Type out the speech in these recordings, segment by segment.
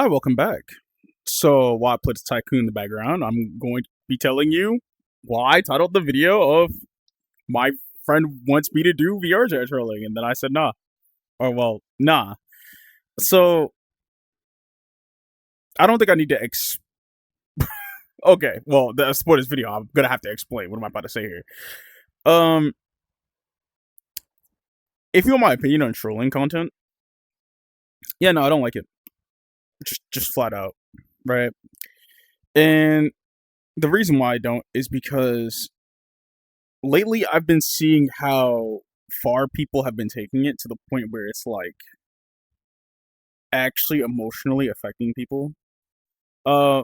Hi, welcome back. So while I put Tycoon in the background, I'm going to be telling you why I titled the video of my friend wants me to do VRchat trolling, and then I said nah. Or well, nah. So I don't think I need to okay, well, that's for this video. I'm gonna have to explain. What am I about to say here? Um, if you want my opinion on trolling content, yeah, no, I don't like it. Just flat out, right? And the reason why I don't is because lately I've been seeing how far people have been taking it to the point where it's like actually emotionally affecting people. Uh,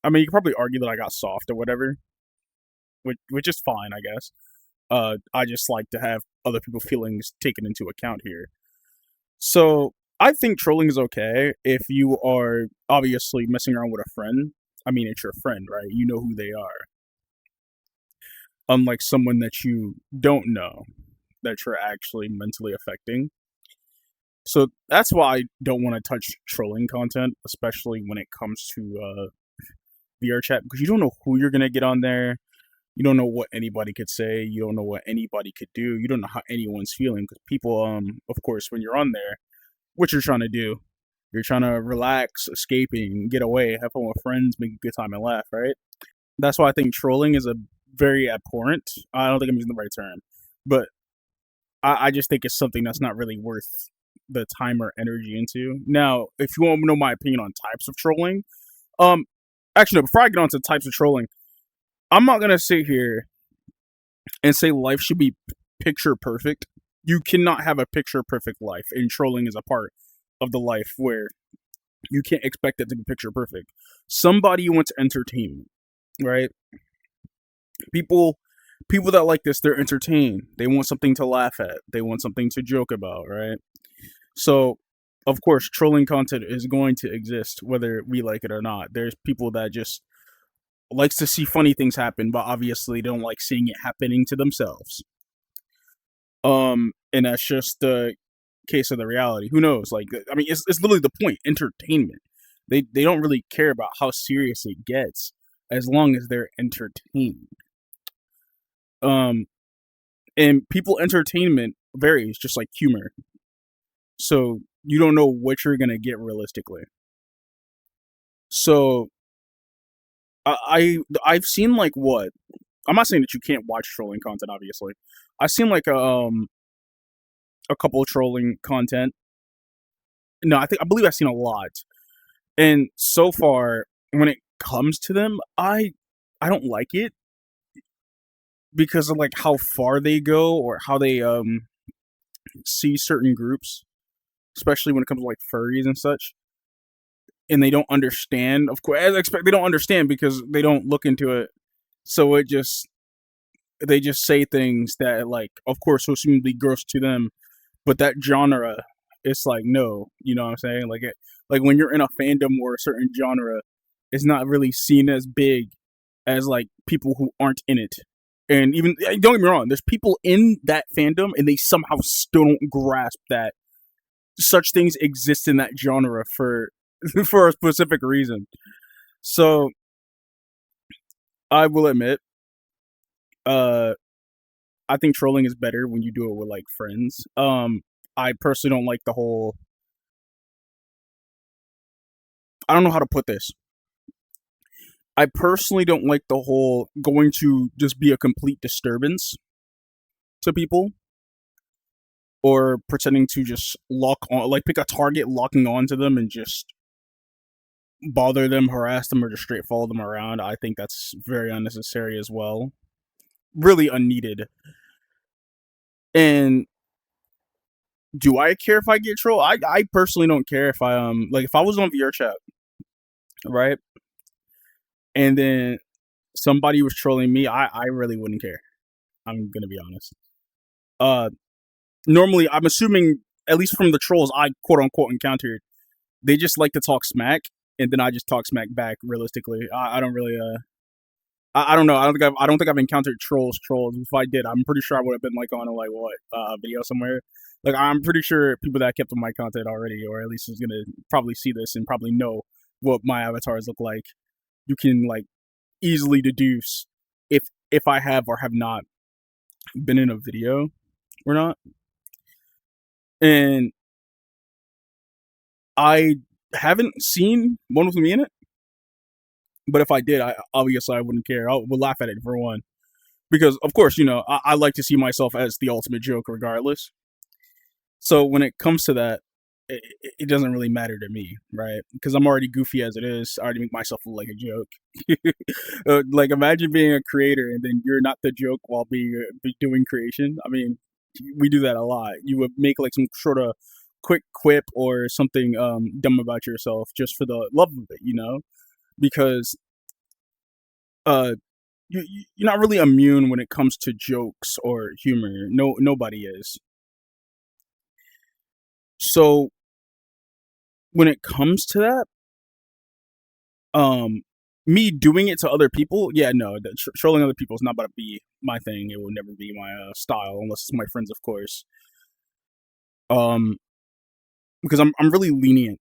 I mean, you could probably argue that I got soft or whatever, which is fine, I guess. I just like to have other people's feelings taken into account here. So I think trolling is okay if you are obviously messing around with a friend. I mean, it's your friend, right? You know who they are. Unlike someone that you don't know that you're actually mentally affecting. So that's why I don't want to touch trolling content, especially when it comes to VRchat, because you don't know who you're gonna get on there. You don't know what anybody could say. You don't know what anybody could do. You don't know how anyone's feeling, because people, of course, when you're on there, what you're trying to do, you're trying to relax, escaping, get away, have fun with friends, make a good time, and laugh, right? That's why I think trolling is a very abhorrent. I don't think I'm using the right term, but I just think it's something that's not really worth the time or energy into. Now, if you want to know my opinion on types of trolling, um, actually, no, before I get on to types of trolling, I'm not gonna sit here and say life should be picture perfect. You cannot have a picture perfect life, and trolling is a part of the life where you can't expect it to be picture perfect. Somebody wants entertainment, right? People people that like this, they're entertained. They want something to laugh at. They want something to joke about, right? So, of course, trolling content is going to exist whether we like it or not. There's people that just likes to see funny things happen, but obviously don't like seeing it happening to themselves. And that's just the case of the reality. Who knows? Like, I mean, it's literally the point. Entertainment. They don't really care about how serious it gets as long as they're entertained. Um, and people entertainment varies just like humor. So you don't know what you're gonna get realistically. So I've seen like what I'm not saying that you can't watch trolling content. Obviously, I've seen like a couple of trolling content. No, I believe I've seen a lot, and so far when it comes to them, I don't like it because of like how far they go or how they see certain groups, especially when it comes to like furries and such. And they don't understand. Of course, as I expect, they don't understand because they don't look into it. So they just say things that, like, of course, will seem to be gross to them, but that genre, it's like no, you know what I'm saying? Like when you're in a fandom or a certain genre, it's not really seen as big as like people who aren't in it. And even don't get me wrong, there's people in that fandom and they somehow still don't grasp that such things exist in that genre for for a specific reason. So I will admit, uh, I think trolling is better when you do it with like friends. I personally don't like the whole. I don't know how to put this. I personally don't like the whole going to just be a complete disturbance to people or pretending to just lock on, like pick a target, locking onto them and just bother them, harass them, or just straight follow them around. I think that's very unnecessary as well. Really unneeded. And do I care if I get trolled? I personally don't care if I like if I was on VRchat, right? And then somebody was trolling me, I really wouldn't care. I'm gonna be honest. Uh Normally I'm assuming at least from the trolls I quote unquote encountered, they just like to talk smack and then I just talk smack back realistically. I don't really I don't know. I don't think I've encountered trolls. If I did, I'm pretty sure I would have been like on a like what video somewhere. Like I'm pretty sure people that kept on my content already, or at least is gonna probably see this and probably know what my avatars look like, you can like easily deduce if I have or have not been in a video or not. And I haven't seen one with me in it, but if I did, I obviously I wouldn't care. I would laugh at it for one, because of course, I like to see myself as the ultimate joke regardless. So when it comes to that, it doesn't really matter to me, right? Because I'm already goofy as it is. I already make myself look like a joke. Like imagine being a creator and then you're not the joke while be doing creation. I mean, we do that a lot. You would make like some sort of quick quip or something dumb about yourself just for the love of it, because uh you're not really immune when it comes to jokes or humor. No, nobody is. So when it comes to that, um, me doing it to other people, yeah, no, trolling other people is not about to be my thing. It will never be my style unless it's my friends, of course. Um, because I'm really lenient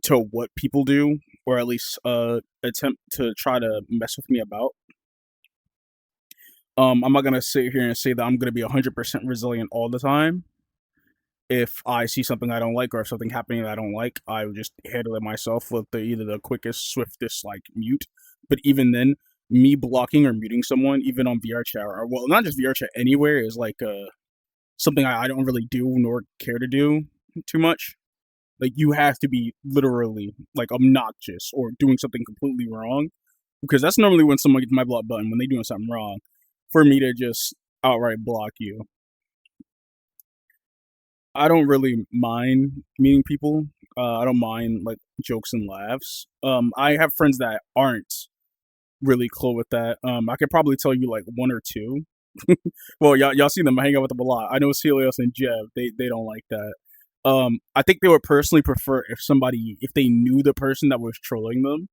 to what people do, or at least attempt to try to mess with me about. I'm not gonna sit here and say that I'm gonna be 100% resilient all the time. If I see something I don't like or if something happening that I don't like, I would just handle it myself with either the quickest, swiftest like mute. But even then, me blocking or muting someone, even on VRchat or well, not just VRchat, anywhere is like something I don't really do nor care to do too much. Like you have to be literally like obnoxious or doing something completely wrong, because that's normally when someone gets my block button when they're doing something wrong, for me to just outright block you. I don't really mind meeting people. I don't mind like jokes and laughs. I have friends that aren't really cool with that. I could probably tell you like one or two. Well, y'all see them. I hang out with them a lot. I know Celios and Jev. They don't like that. I think they would personally prefer if they knew the person that was trolling them.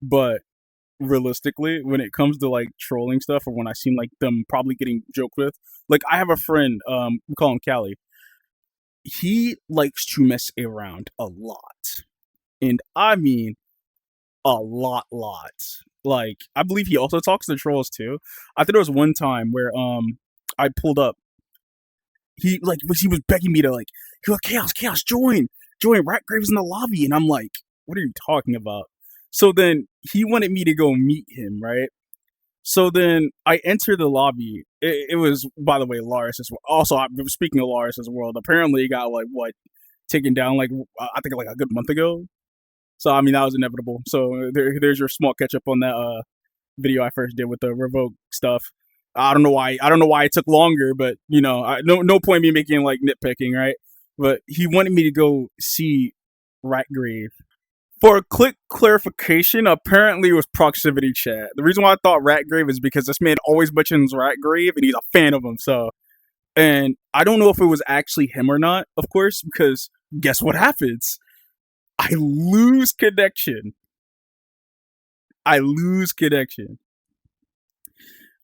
But realistically, when it comes to like trolling stuff, or when I seem like them probably getting joked with, like I have a friend. We call him Callie. He likes to mess around a lot. And I mean a lot. Like, I believe he also talks to trolls too. I think there was one time where I pulled up. He was begging me to like, he was like, Chaos, join. Ratgrave's in the lobby, and I'm like, what are you talking about? So then he wanted me to go meet him, right? So then I enter the lobby. It was, by the way, Lars as well. Also, speaking of Lars as well, apparently he got like what taken down like I think like a good month ago. So I mean that was inevitable. So there's your small catch up on that video I first did with the revoke stuff. I don't know why. I don't know why it took longer, but no point me making like nitpicking, right? But he wanted me to go see Ratgrave. For a quick clarification, apparently it was proximity chat. The reason why I thought Ratgrave is because this man always mentions Ratgrave and he's a fan of him. So, and I don't know if it was actually him or not, of course, because guess what happens? I lose connection. I lose connection.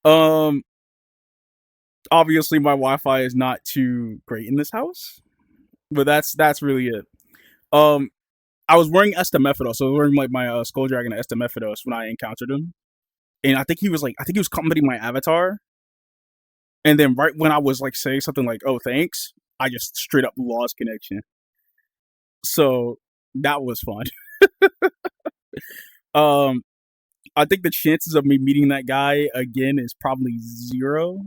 Um, Obviously my Wi-Fi is not too great in this house, but that's really it. Um, I was wearing Estamephidos, so I was wearing like my Skull Dragon Estamephidos when I encountered him, and I think he was commenting my avatar, and then right when I was like saying something like "Oh, thanks," I just straight up lost connection. So that was fun. um, I think the chances of me meeting that guy again is probably zero.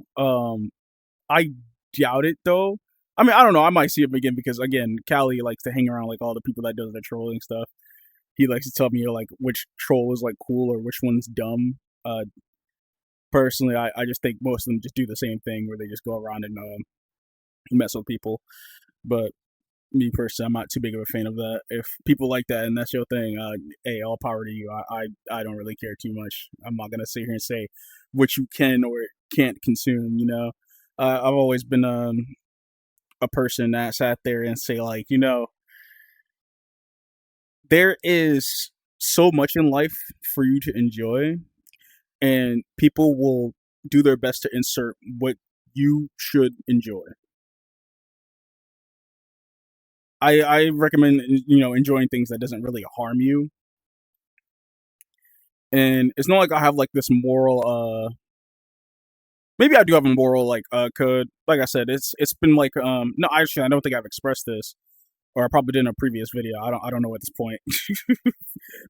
I doubt it though. I mean, I don't know. I might see him again because again, Callie likes to hang around like all the people that does the trolling stuff. He likes to tell me like which troll is like cool or which one's dumb. Personally, I just think most of them just do the same thing where they just go around and mess with people. But me personally, I'm not too big of a fan of that. If people like that and that's your thing, hey, all power to you. I don't really care too much. I'm not gonna sit here and say what you can or can't consume. I've always been a person that sat there and say like, there is so much in life for you to enjoy, and people will do their best to insert what you should enjoy. I recommend enjoying things that doesn't really harm you. And it's not like I have like this moral maybe I do have a moral like code. Like I said, it's been like no, actually I don't think I've expressed this, or I probably did in a previous video. I don't know at this point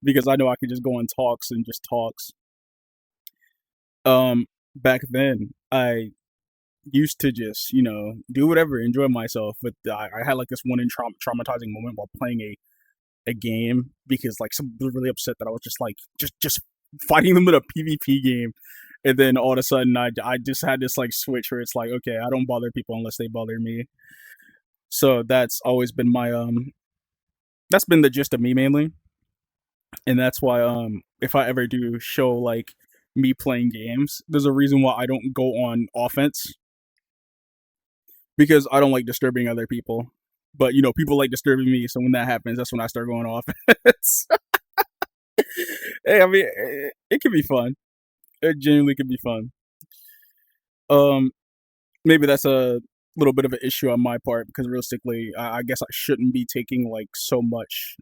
because I know I could just go on talks and just talks. Back then I used to just do whatever, enjoy myself, but I had like this one traumatizing moment while playing a game because like someone was really upset that I was just like just fighting them in a PvP game, and then all of a sudden I just had this like switch where it's like, okay, I don't bother people unless they bother me. So that's always been my that's been the gist of me mainly, and that's why if I ever do show like me playing games, there's a reason why I don't go on offense, because I don't like disturbing other people. But people like disturbing me, so when that happens, that's when I start going offense. Hey, I mean, it can be fun. It genuinely can be fun. Um, Maybe that's a little bit of an issue on my part because realistically, I guess I shouldn't be taking like so much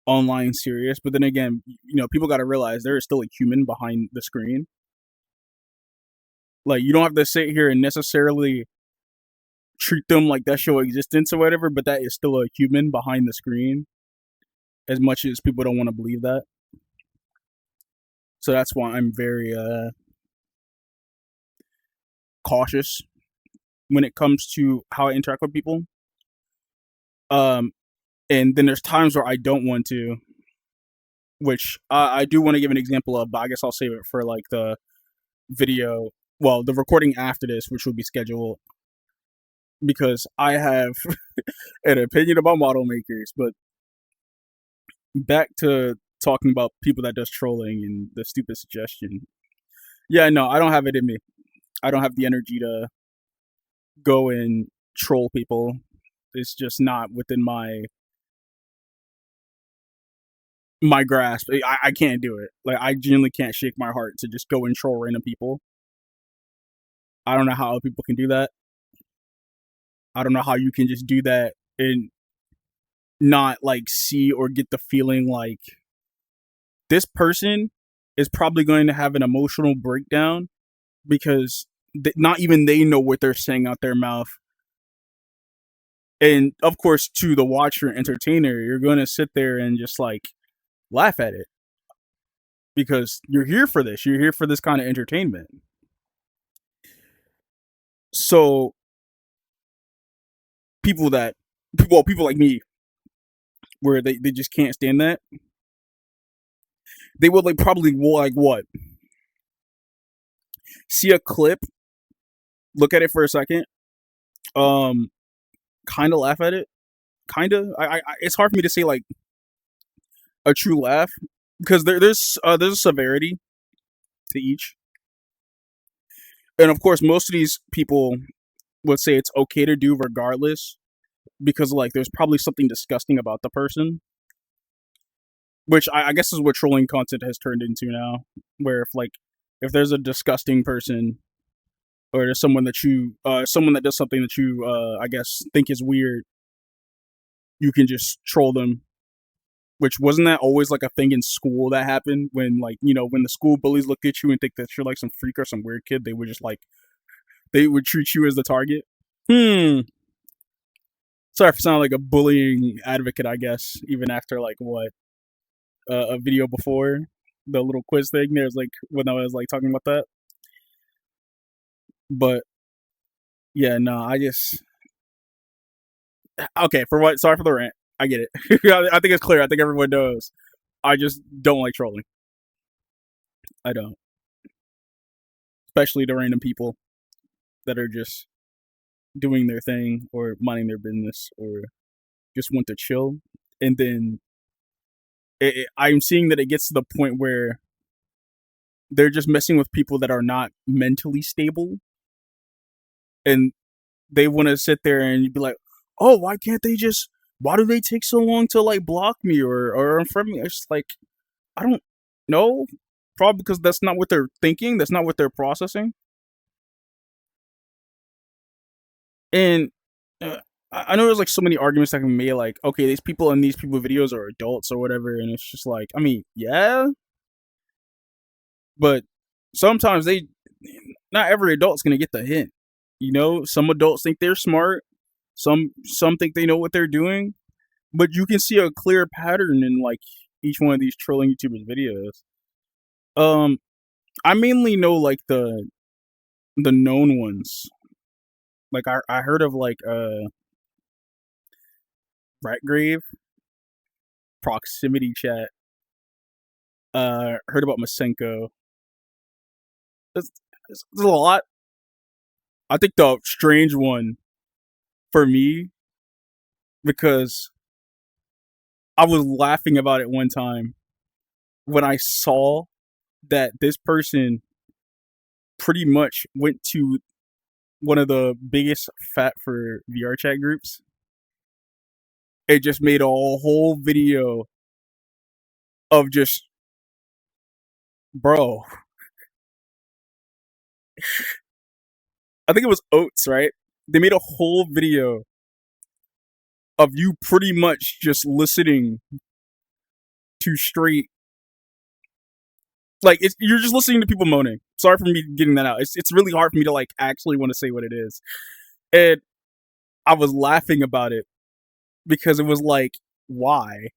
online serious. But then again, people got to realize there is still a human behind the screen. Like you don't have to sit here and necessarily treat them like that show existence or whatever, but that is still a human behind the screen. As much as people don't want to believe that, so that's why I'm very cautious when it comes to how I interact with people. Um, and then there's times where I don't want to, which I do want to give an example of, but I guess I'll save it for like the video. Well, the recording after this, which will be scheduled, because I have an opinion about model makers. But back to talking about people that does trolling and the stupid suggestion. Yeah, no, I don't have it in me. I don't have the energy to go and troll people. It's just not within my grasp. I can't do it. Like I genuinely can't shake my heart to just go and troll random people. I don't know how other people can do that. I don't know how you can just do that and not like see or get the feeling like this person is probably going to have an emotional breakdown because not even they know what they're saying out their mouth. And of course, to the watcher and entertainer, you're going to sit there and just like laugh at it because you're here for this. You're here for this kind of entertainment. So people like me, where they just can't stand that, they would like probably like what, see a clip, look at it for a second, um kind of laugh at it, kind of. It's hard for me to say like a true laugh because there's a severity to each, and of course most of these people would say it's okay to do regardless because like there's probably something disgusting about the person, which I guess is what trolling content has turned into now, where if there's a disgusting person, or there's someone that does something that you I guess think is weird, you can just troll them. Which wasn't that always like a thing in school that happened when like when the school bullies looked at you and think that you're like some freak or some weird kid, they would just like they would treat you as the target. Sorry for sounding like a bullying advocate, I guess, even after like what a video before the little quiz thing. There's like when I was like talking about that, but yeah, no, I just okay for what. Sorry for the rant. I get it. I think it's clear. I think everyone knows. I just don't like trolling. I don't, especially the random people that are just doing their thing or minding their business or just want to chill. And then I'm seeing that it gets to the point where they're just messing with people that are not mentally stable, and they want to sit there and be like, "Oh, why can't they just? Why do they take so long to like block me or unfriend me?" It's just like I don't know. Probably because that's not what they're thinking. That's not what they're processing. And I know there's like so many arguments that can be made, like, okay, these people in these people videos are adults or whatever, and it's just like, I mean, yeah, but sometimes not every adult's gonna get the hint. You know, some adults think they're smart, some think they know what they're doing, but you can see a clear pattern in like each one of these trolling YouTubers videos. Um, I mainly know like the known ones. Like I heard of like Ratgrave, Proximity Chat. Heard about Masenko. There's, there's a lot. I think the strange one for me, because I was laughing about it one time when I saw that this person pretty much went to one of the biggest fat for VRchat groups. It just made a whole video of just, bro. I think it was Oats, right? They made a whole video of you pretty much just listening to straight, like you're just listening to people moaning. Sorry for me getting that out. It's really hard for me to like actually want to say what it is, and I was laughing about it because it was like, why?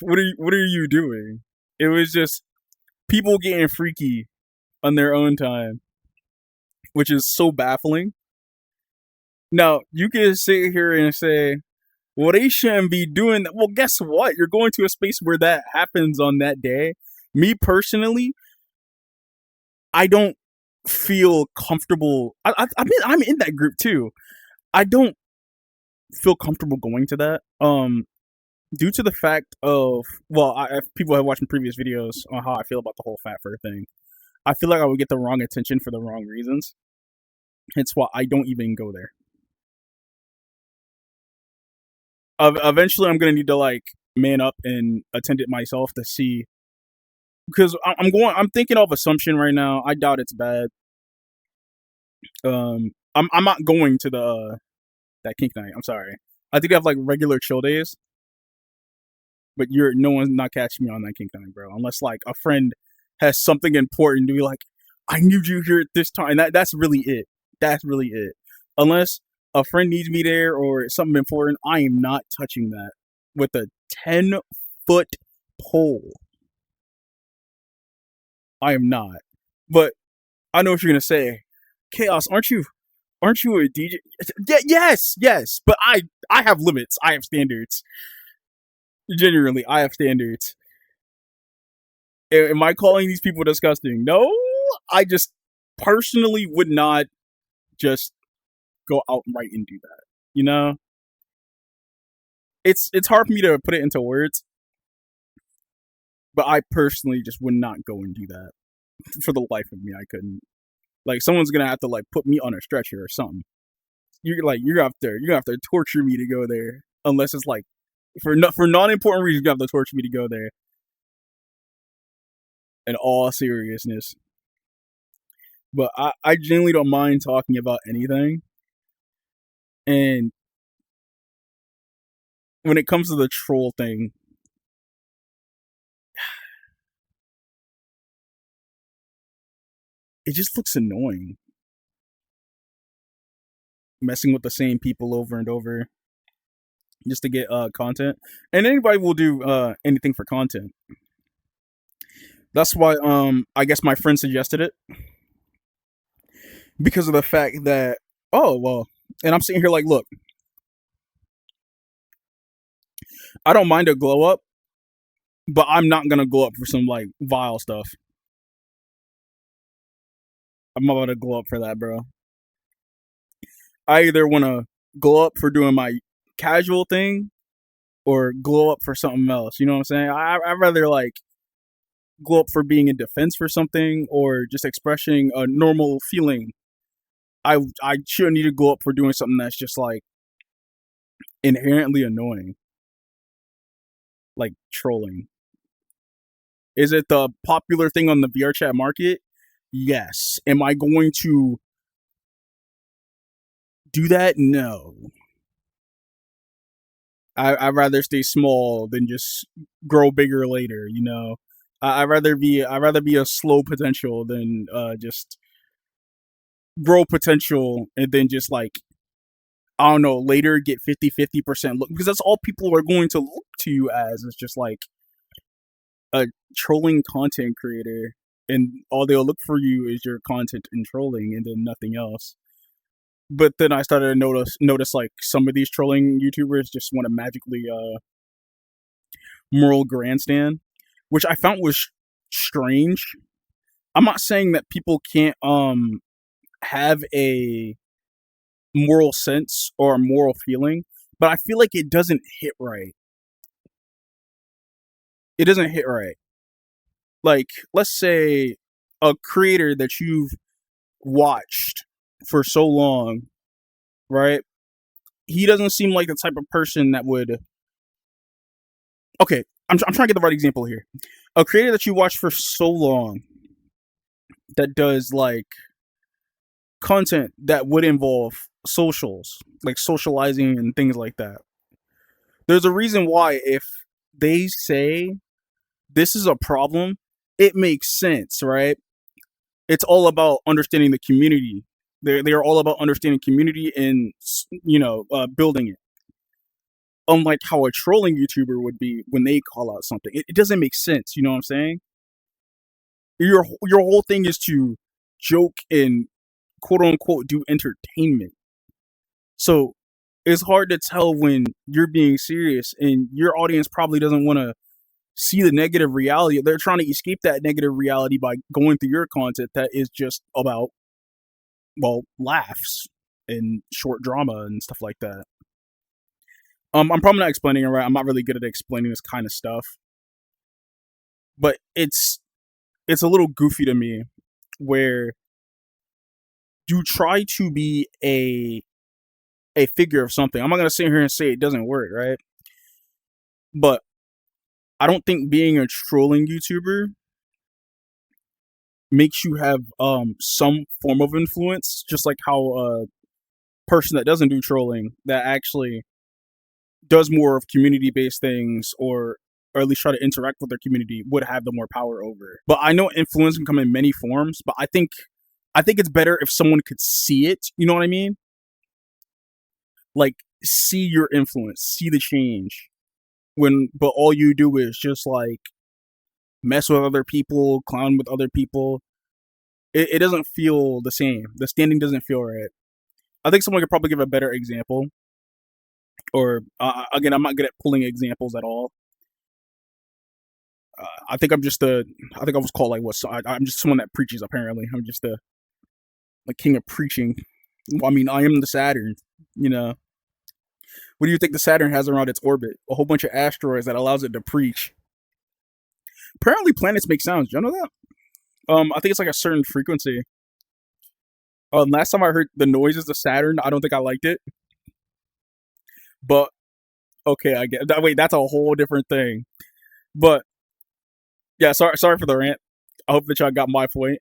What are you doing? It was just people getting freaky on their own time, which is so baffling. Now you can sit here and say, well, they shouldn't be doing that. Well, guess what? You're going to a space where that happens on that day. Me personally, I don't feel comfortable. I'm in that group too. I don't feel comfortable going to that. Due to the fact of, well, if people have watched my previous videos on how I feel about the whole fat fur thing, I feel like I would get the wrong attention for the wrong reasons. Hence why I don't even go there. Eventually, I'm gonna need to like man up and attend it myself to see, because I'm thinking of assumption right now. I doubt it's bad. I'm not going to the that kink night. I'm sorry. I think I have like regular chill days, but no one's not catching me on that kink night, bro. Unless like a friend has something important to be like, I need you here at this time. That's really it. That's really it. Unless a friend needs me there or something important, I am not touching that with a 10-foot pole. I am not. But I know what you're gonna say. Chaos, aren't you a DJ? Yeah, yes. But I have limits. I have standards. Genuinely, I have standards. Am I calling these people disgusting? No, I just personally would not just go outright and do that. You know, it's hard for me to put it into words, but I personally just would not go and do that for the life of me. I couldn't. Like someone's gonna have to like put me on a stretcher or something. You're gonna have to torture me to go there, unless it's like for non important reasons. You have to torture me to go there. In all seriousness, but I genuinely don't mind talking about anything. And when it comes to the troll thing, it just looks annoying. Messing with the same people over and over just to get content. And anybody will do anything for content. That's why I guess my friend suggested it. Because of the fact that, oh well, and I'm sitting here like, look, I don't mind a glow up, but I'm not gonna glow up for some like vile stuff. I'm about to glow up for that, bro. I either want to glow up for doing my casual thing or glow up for something else. You know what I'm saying? I'd rather like glow up for being in defense for something or just expressing a normal feeling. I shouldn't need to glow up for doing something that's just like inherently annoying, like trolling. Is it the popular thing on the VRchat market? Yes. Am I going to do that? No. I'd rather stay small than just grow bigger later. You know, I'd rather be a slow potential than just grow potential and then just like, I don't know, later get 50% look, because that's all people are going to look to you as, is just like a trolling content creator, and all they'll look for you is your content and trolling and then nothing else. But then I started to notice like some of these trolling YouTubers just want to magically moral grandstand, which I found was strange. I'm not saying that people can't have a moral sense or a moral feeling, but I feel like it doesn't hit right. It doesn't hit right. Like, let's say a creator that you've watched for so long, right? He doesn't seem like the type of person that would. Okay, I'm trying to get the right example here. A creator that you watch for so long that does like content that would involve socials, like socializing and things like that. There's a reason why if they say this is a problem, it makes sense, right? It's all about understanding the community. They are all about understanding community and building it. Unlike how a trolling YouTuber would be when they call out something, it doesn't make sense. You know what I'm saying? Your whole thing is to joke and quote unquote do entertainment. So it's hard to tell when you're being serious, and your audience probably doesn't want to see the negative reality. They're trying to escape that negative reality by going through your content that is just about, well, laughs and short drama and stuff like that. I'm probably not explaining it right. I'm not really good at explaining this kind of stuff, but it's a little goofy to me where you try to be a figure of something. I'm not gonna sit here and say it doesn't work, right? But I don't think being a trolling YouTuber makes you have some form of influence, just like how a person that doesn't do trolling, that actually does more of community based things, or at least try to interact with their community, would have the more power over. But I know influence can come in many forms, but I think it's better if someone could see it, you know what I mean? Like, see your influence, see the change. But all you do is just like mess with other people, clown with other people. It doesn't feel the same. The standing doesn't feel right. I think someone could probably give a better example. Or again, I'm not good at pulling examples at all. I think I was called like what? I'm just someone that preaches. Apparently, I'm just the king of preaching. Well, I mean, I am the Saturn. You know, what do you think the Saturn has around its orbit? A whole bunch of asteroids that allows it to preach. Apparently, planets make sounds. Do you know that? I think it's like a certain frequency. Last time I heard the noises of Saturn, I don't think I liked it. But okay, I get that. Wait, that's a whole different thing. But yeah, sorry for the rant. I hope that y'all got my point.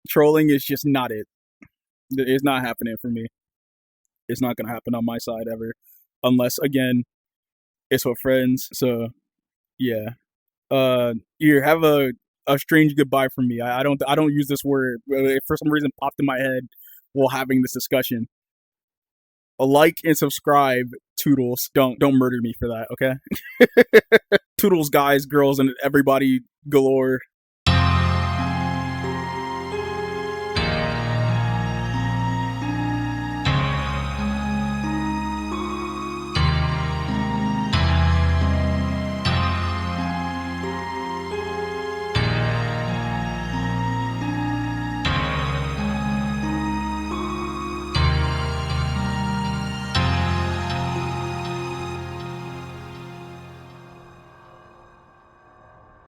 Trolling is just not it. It's not happening for me. It's not gonna happen on my side ever, unless again it's with friends. So yeah. Here, have a strange goodbye from me. I don't use this word. It for some reason popped in my head while having this discussion. A like and subscribe, Toodles. Don't murder me for that, okay? Toodles, guys, girls, and everybody galore.